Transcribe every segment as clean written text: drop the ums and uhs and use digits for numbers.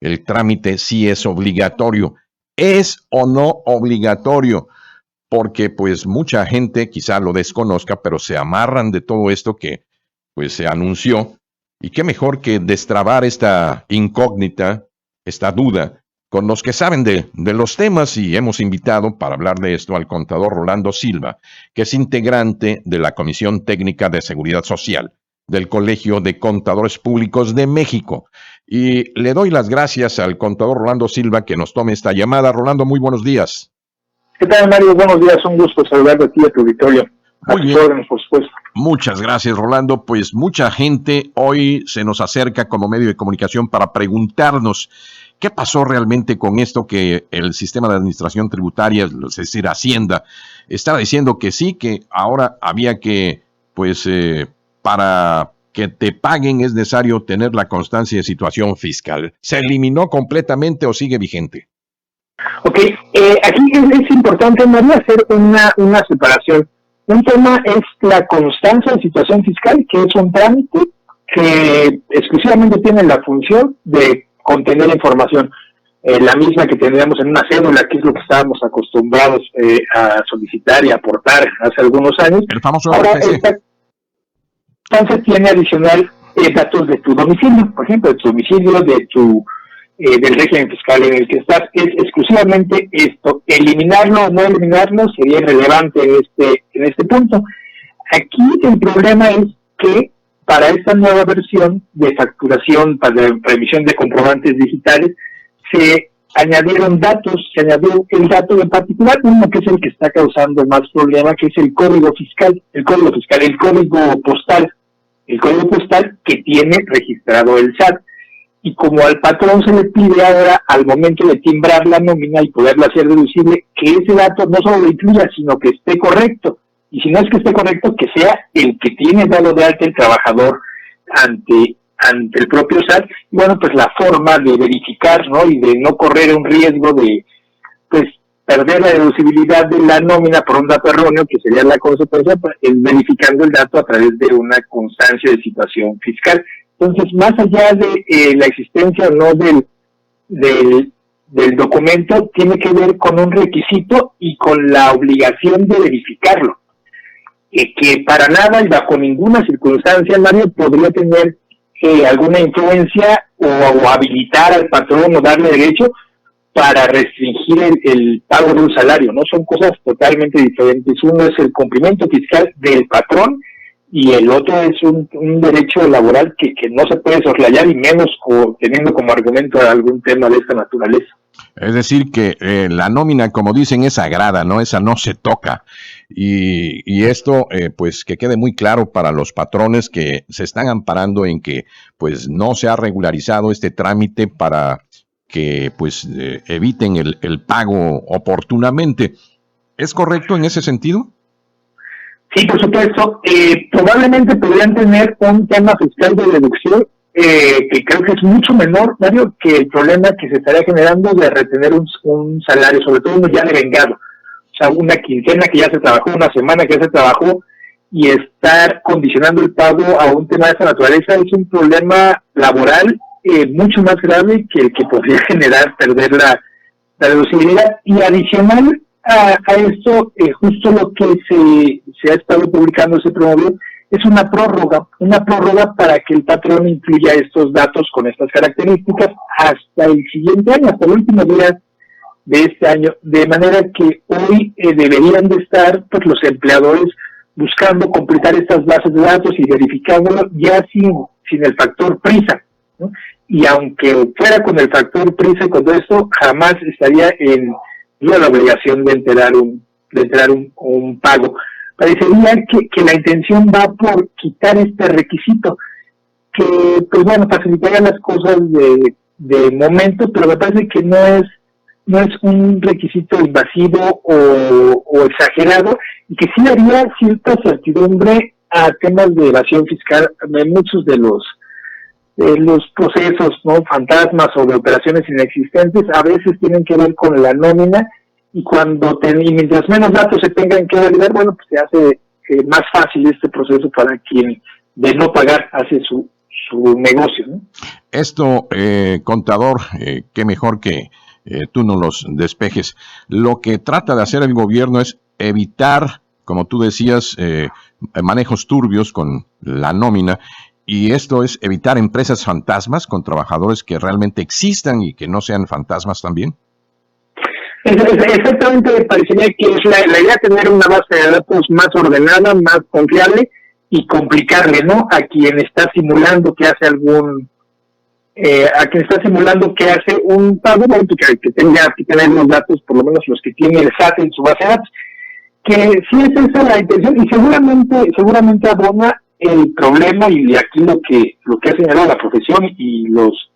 el trámite sí es obligatorio. ¿Es o no obligatorio? Porque pues mucha gente quizá lo desconozca, pero se amarran de todo esto que pues se anunció. Y qué mejor que destrabar esta incógnita, esta duda, con los que saben de los temas, y hemos invitado para hablar de esto al contador Rolando Silva, que es integrante de la Comisión Técnica de Seguridad Social del Colegio de Contadores Públicos de México. Y le doy las gracias al contador Rolando Silva que nos tome esta llamada. Rolando, muy buenos días. ¿Qué tal, Mario? Buenos días, un gusto saludarte a ti y a tu auditorio. A tus órdenes, por supuesto. Muchas gracias, Rolando. Pues mucha gente hoy se nos acerca como medio de comunicación para preguntarnos qué pasó realmente con esto que el sistema de administración tributaria, es decir, Hacienda, estaba diciendo que sí, que ahora había que, pues, para que te paguen es necesario tener la constancia de situación fiscal. ¿Se eliminó completamente o sigue vigente? Ok, aquí es importante, María, hacer una separación. Un tema es la constancia de situación fiscal, que es un trámite que exclusivamente tiene la función de contener información, la misma que teníamos en una cédula, que es lo que estábamos acostumbrados a solicitar y aportar hace algunos años. El famoso Ahora, RFC. Entonces tiene adicional datos de tu domicilio, por ejemplo, de tu domicilio, del régimen fiscal en el que estás. Es exclusivamente esto. Eliminarlo o no eliminarlo sería irrelevante en este punto. Aquí el problema es que para esta nueva versión de facturación, para la emisión de comprobantes digitales, se añadieron datos, se añadió el dato en particular, uno que es el que está causando más problema, que es el código fiscal, el código postal que tiene registrado el SAT. Y como al patrón se le pide ahora, al momento de timbrar la nómina y poderla hacer deducible, que ese dato no solo lo incluya, sino que esté correcto. Y si no es que esté correcto, que sea el que tiene dado de alta el trabajador ante el propio SAT. Y bueno, pues la forma de verificar, ¿no? Y de no correr un riesgo de, pues, perder la deducibilidad de la nómina por un dato erróneo, que sería la consecuencia, pues, es verificando el dato a través de una constancia de situación fiscal. Entonces, más allá de la existencia o no del documento, tiene que ver con un requisito y con la obligación de verificarlo. Que para nada y bajo ninguna circunstancia, Mario, podría tener alguna influencia o habilitar al patrón o darle derecho para restringir el pago de un salario, ¿no? Son cosas totalmente diferentes. Uno es el cumplimiento fiscal del patrón y el otro es un derecho laboral que no se puede soslayar, y menos teniendo como argumento algún tema de esta naturaleza. Es decir, que la nómina, como dicen, es sagrada, ¿no? Esa no se toca. Y esto, pues, que quede muy claro para los patrones que se están amparando en que, pues, no se ha regularizado este trámite para que, pues, eviten el pago oportunamente. ¿Es correcto en ese sentido? Sí, por supuesto. Probablemente podrían tener un tema fiscal de deducción que creo que es mucho menor, Mario, que el problema que se estaría generando de retener un salario, sobre todo uno ya devengado. O sea, una quincena que ya se trabajó, una semana que ya se trabajó, y estar condicionando el pago a un tema de esa naturaleza es un problema laboral mucho más grave que el que podría generar perder la deducibilidad. Y adicional a esto, justo lo que se ha estado publicando, se promovió, es una prórroga para que el patrón incluya estos datos con estas características hasta el siguiente año, hasta el último día de este año, de manera que hoy deberían de estar, pues, los empleadores buscando completar estas bases de datos y verificándolo ya sin el factor prisa, ¿no? Y aunque fuera con el factor prisa y con todo esto, jamás estaría en la obligación de enterar un pago. Parecería que la intención va por quitar este requisito, que, pues bueno, facilitaría las cosas de momento, pero me parece que no es un requisito invasivo o exagerado, y que sí daría cierta certidumbre a temas de evasión fiscal. Muchos de los procesos, ¿no?, fantasmas o de operaciones inexistentes a veces tienen que ver con la nómina, y mientras menos datos se tengan que validar, bueno, pues se hace más fácil este proceso para quien de no pagar hace su su negocio, ¿no? Esto, contador, qué mejor que tú no los despejes. Lo que trata de hacer el gobierno es evitar, como tú decías, manejos turbios con la nómina, y esto es evitar empresas fantasmas con trabajadores que realmente existan y que no sean fantasmas también. Exactamente, me parecería que es la idea de tener una base de datos más ordenada, más confiable y complicarle, ¿no? A quien está simulando que hace un pago, bueno, que tenga que tener los datos, por lo menos los que tiene el SAT en su base de datos, que sí es esa la intención y seguramente abona el problema, y aquí lo que ha señalado la profesión y los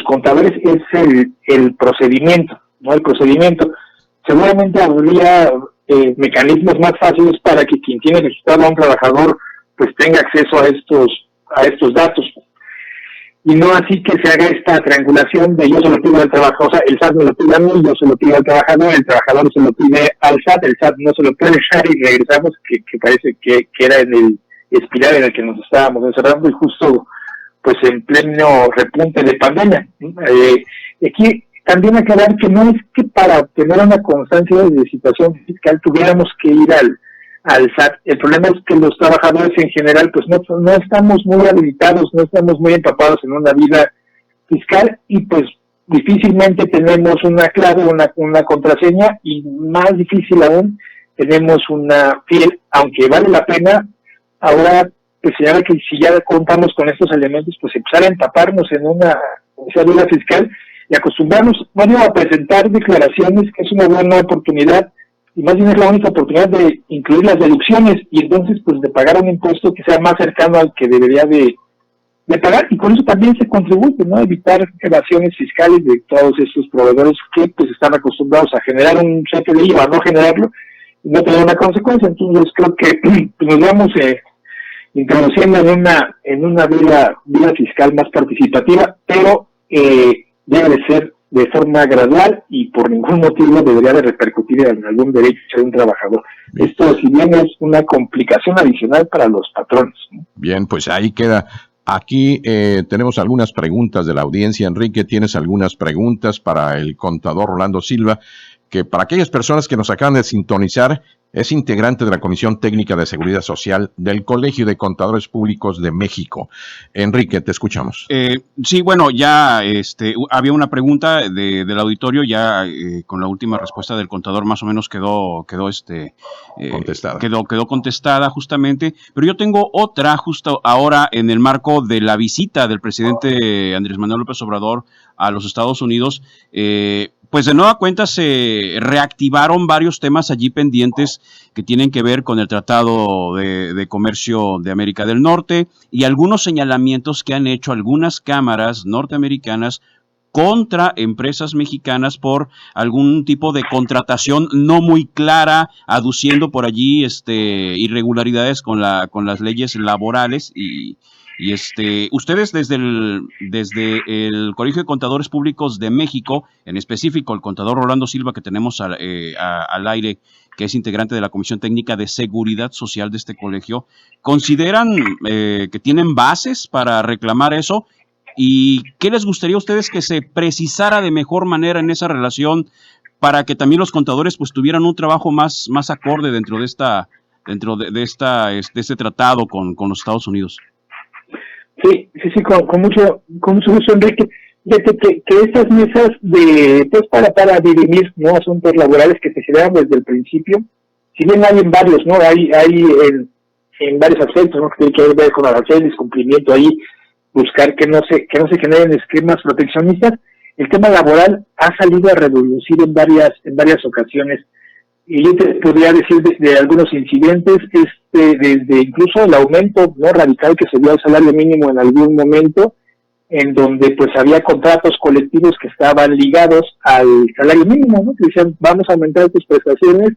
contadores es el procedimiento, ¿no? El procedimiento. Seguramente habría mecanismos más fáciles para que quien tiene registrado a un trabajador pues tenga acceso a estos datos, y no así que se haga esta triangulación de yo se lo pido al trabajador, o sea, el SAT me lo pide a mí, yo se lo pido al trabajador se lo pide al SAT, el SAT no se lo puede dejar y regresamos, que parece que era en el espiral en el que nos estábamos encerrando, y justo pues en pleno repunte de pandemia. Aquí también aclarar que no es que para obtener una constancia de situación fiscal tuviéramos que ir al SAT. El problema es que los trabajadores en general pues no estamos muy habilitados, no estamos muy empapados en una vida fiscal, y pues difícilmente tenemos una clave, una contraseña, y más difícil aún tenemos una fiel, aunque vale la pena ahora pues señala que si ya contamos con estos elementos, pues empezar a empaparnos en esa vida fiscal y acostumbrarnos, bueno, a presentar declaraciones, que es una buena oportunidad, y más bien es la única oportunidad de incluir las deducciones, y entonces pues de pagar un impuesto que sea más cercano al que debería de pagar, y con eso también se contribuye, ¿no? A evitar evasión fiscales de todos estos proveedores que pues están acostumbrados a generar un cheque de IVA, a no generarlo y no tener una consecuencia. Entonces creo que pues, nos vamos introduciendo en una vida fiscal más participativa, pero debe de ser de forma gradual y por ningún motivo debería de repercutir en algún derecho de un trabajador. Esto, si bien es una complicación adicional para los patrones, ¿no? Bien, pues ahí queda. Aquí tenemos algunas preguntas de la audiencia. Enrique, tienes algunas preguntas para el contador Rolando Silva, que para aquellas personas que nos acaban de sintonizar, es integrante de la Comisión Técnica de Seguridad Social del Colegio de Contadores Públicos de México. Enrique, te escuchamos. Sí, bueno, ya había una pregunta del auditorio, ya con la última respuesta del contador más o menos quedó contestada. Quedó contestada justamente, pero yo tengo otra justo ahora en el marco de la visita del presidente Andrés Manuel López Obrador a los Estados Unidos. Pues de nueva cuenta se reactivaron varios temas allí pendientes que tienen que ver con el Tratado de Comercio de América del Norte y algunos señalamientos que han hecho algunas cámaras norteamericanas contra empresas mexicanas por algún tipo de contratación no muy clara, aduciendo por allí irregularidades con las leyes laborales y ustedes desde el Colegio de Contadores Públicos de México, en específico el contador Rolando Silva, que tenemos al aire, que es integrante de la Comisión Técnica de Seguridad Social de este colegio, ¿consideran que tienen bases para reclamar eso? ¿Y qué les gustaría a ustedes que se precisara de mejor manera en esa relación para que también los contadores pues tuvieran un trabajo más acorde dentro de este tratado con los Estados Unidos? Sí, con mucho gusto, Enrique. Fíjate que estas mesas para dirimir, ¿no?, asuntos laborales que se generan desde el principio, si bien hay en varios, ¿no?, hay en varios aspectos, ¿no?, que tiene que ver con aranceles, cumplimiento ahí, buscar que no se generen esquemas proteccionistas. El tema laboral ha salido a reducir en varias ocasiones. Y yo te podría decir de algunos incidentes, desde incluso el aumento no radical que se dio al salario mínimo en algún momento, en donde pues había contratos colectivos que estaban ligados al salario mínimo, ¿no? Que decían, vamos a aumentar tus prestaciones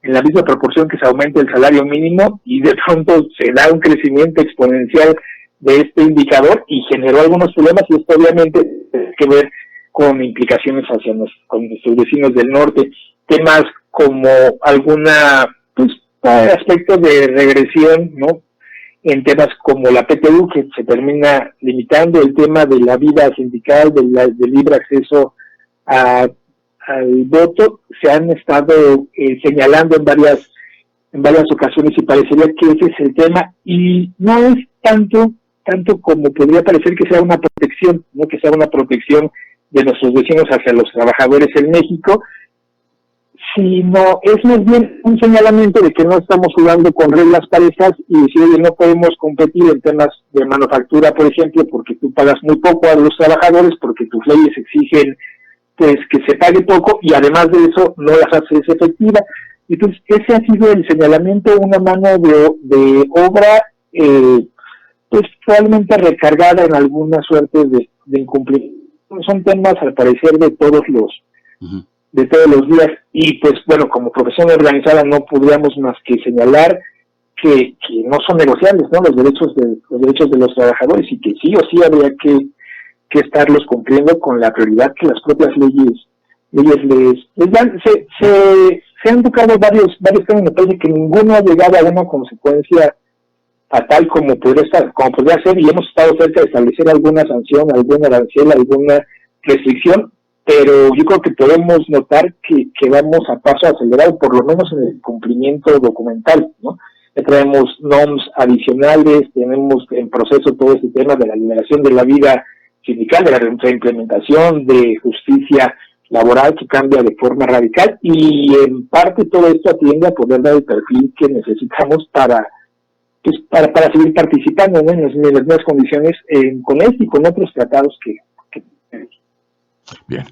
en la misma proporción que se aumenta el salario mínimo, y de pronto se da un crecimiento exponencial de este indicador y generó algunos problemas, y esto obviamente tiene que ver con implicaciones con nuestros vecinos del norte, temas como alguna aspecto de regresión, ¿no?, en temas como la PTU, que se termina limitando el tema de la vida sindical, del libre acceso al voto, se han estado señalando en varias ocasiones y parecería que ese es el tema, y no es tanto como podría parecer que sea una protección, no que sea una protección de nuestros vecinos hacia los trabajadores en México, sino es más bien un señalamiento de que no estamos jugando con reglas parejas y decir, oye, no podemos competir en temas de manufactura, por ejemplo, porque tú pagas muy poco a los trabajadores, porque tus leyes exigen pues que se pague poco y además de eso no las haces efectivas. Entonces ese ha sido el señalamiento, una mano de obra pues probablemente recargada en alguna suerte de incumplimiento. Son temas al parecer de todos los días, y pues bueno, como profesión organizada no podríamos más que señalar que no son negociables, ¿no? Los derechos de los trabajadores, y que sí o sí habría que estarlos cumpliendo con la prioridad que las propias leyes les dan. Se han tocado varios temas, me parece que ninguno ha llegado a una consecuencia fatal como podría ser, y hemos estado cerca de establecer alguna sanción, algún arancel, alguna restricción, pero yo creo que podemos notar que vamos a paso acelerado, por lo menos en el cumplimiento documental, ¿no? Ya traemos norms adicionales, tenemos en proceso todo este tema de la liberación de la vida sindical, de la reimplementación de justicia laboral que cambia de forma radical, y en parte todo esto atiende a poder dar el perfil que necesitamos para seguir participando, ¿no? en las mismas condiciones con este y con otros tratados que Bien,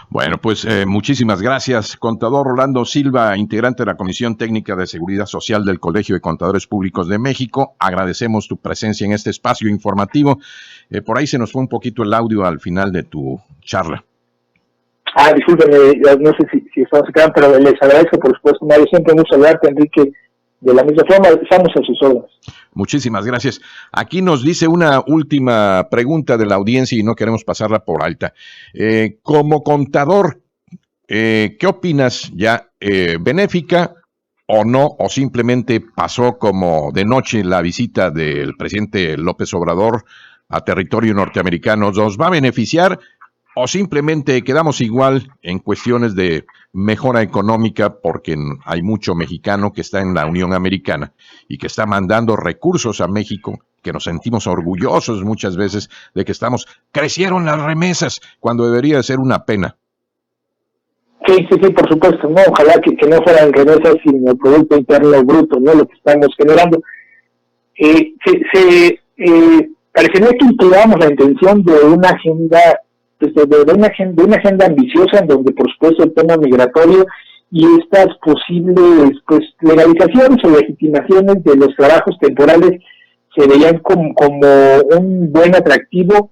bueno, pues muchísimas gracias, contador Rolando Silva, integrante de la Comisión Técnica de Seguridad Social del Colegio de Contadores Públicos de México. Agradecemos tu presencia en este espacio informativo. Por ahí se nos fue un poquito el audio al final de tu charla. Discúlpenme, no sé si estamos acá, pero les agradezco, por supuesto, Mario, siempre mucho hablarte, Enrique. De la misma forma, estamos a sus órdenes. Muchísimas gracias. Aquí nos dice una última pregunta de la audiencia y no queremos pasarla por alta. Como contador, ¿qué opinas? ¿Ya benéfica o no? ¿O simplemente pasó como de noche la visita del presidente López Obrador a territorio norteamericano? ¿Nos va a beneficiar o simplemente quedamos igual en cuestiones de mejora económica, porque hay mucho mexicano que está en la Unión Americana y que está mandando recursos a México, que nos sentimos orgullosos muchas veces de que crecieron las remesas, cuando debería ser una pena? Sí, por supuesto, no, ojalá que no fueran remesas sino el Producto Interno Bruto, ¿no? Lo que estamos generando. Parecería que tuviéramos la intención de una agenda de una agenda ambiciosa, en donde por supuesto el tema migratorio y estas posibles legalizaciones o legitimaciones de los trabajos temporales se veían como un buen atractivo.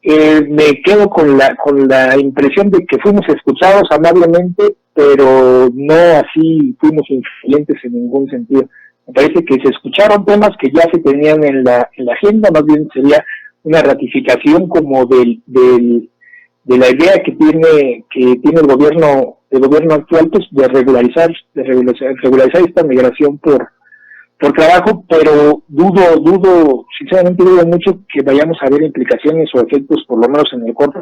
Me quedo con la impresión de que fuimos escuchados amablemente, pero no así fuimos influyentes en ningún sentido. Me parece que se escucharon temas que ya se tenían en la agenda, más bien sería una ratificación como de la idea que tiene el gobierno actual, pues de regularizar esta migración por trabajo, pero sinceramente dudo mucho que vayamos a ver implicaciones o efectos, por lo menos en el corto,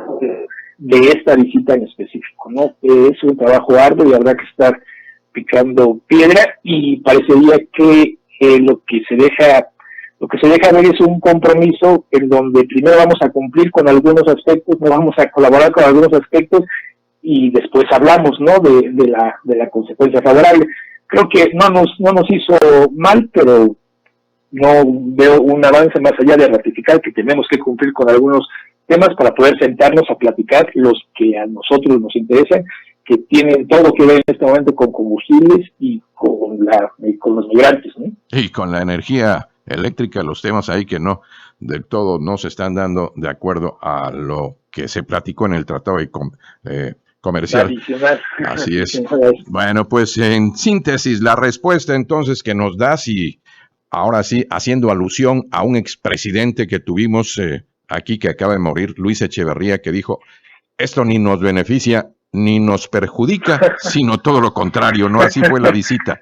de esta visita en específico, ¿no? Es un trabajo arduo y habrá que estar picando piedra, y parecería que lo que se deja ver es un compromiso en donde primero vamos a cumplir con algunos aspectos, no vamos a colaborar con algunos aspectos, y después hablamos, ¿no? de la consecuencia favorable. Creo que no nos hizo mal, pero no veo un avance más allá de ratificar que tenemos que cumplir con algunos temas para poder sentarnos a platicar los que a nosotros nos interesan, que tienen todo que ver en este momento con combustibles y con los migrantes, ¿no? Y con la energía eléctrica, los temas ahí que no del todo no se están dando de acuerdo a lo que se platicó en el tratado comercial. Adicional. Así es. Bueno, pues en síntesis, la respuesta entonces que nos das, y ahora sí, haciendo alusión a un expresidente que tuvimos aquí que acaba de morir, Luis Echeverría, que dijo, esto ni nos beneficia ni nos perjudica, sino todo lo contrario, ¿no? Así fue la visita.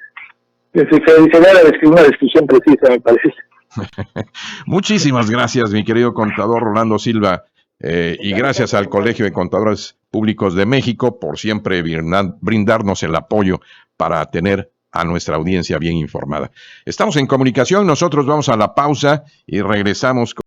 Sería una descripción precisa, me parece. Muchísimas gracias, mi querido contador Rolando Silva, y gracias al Colegio de Contadores Públicos de México por siempre brindarnos el apoyo para tener a nuestra audiencia bien informada. Estamos en comunicación, nosotros vamos a la pausa y regresamos con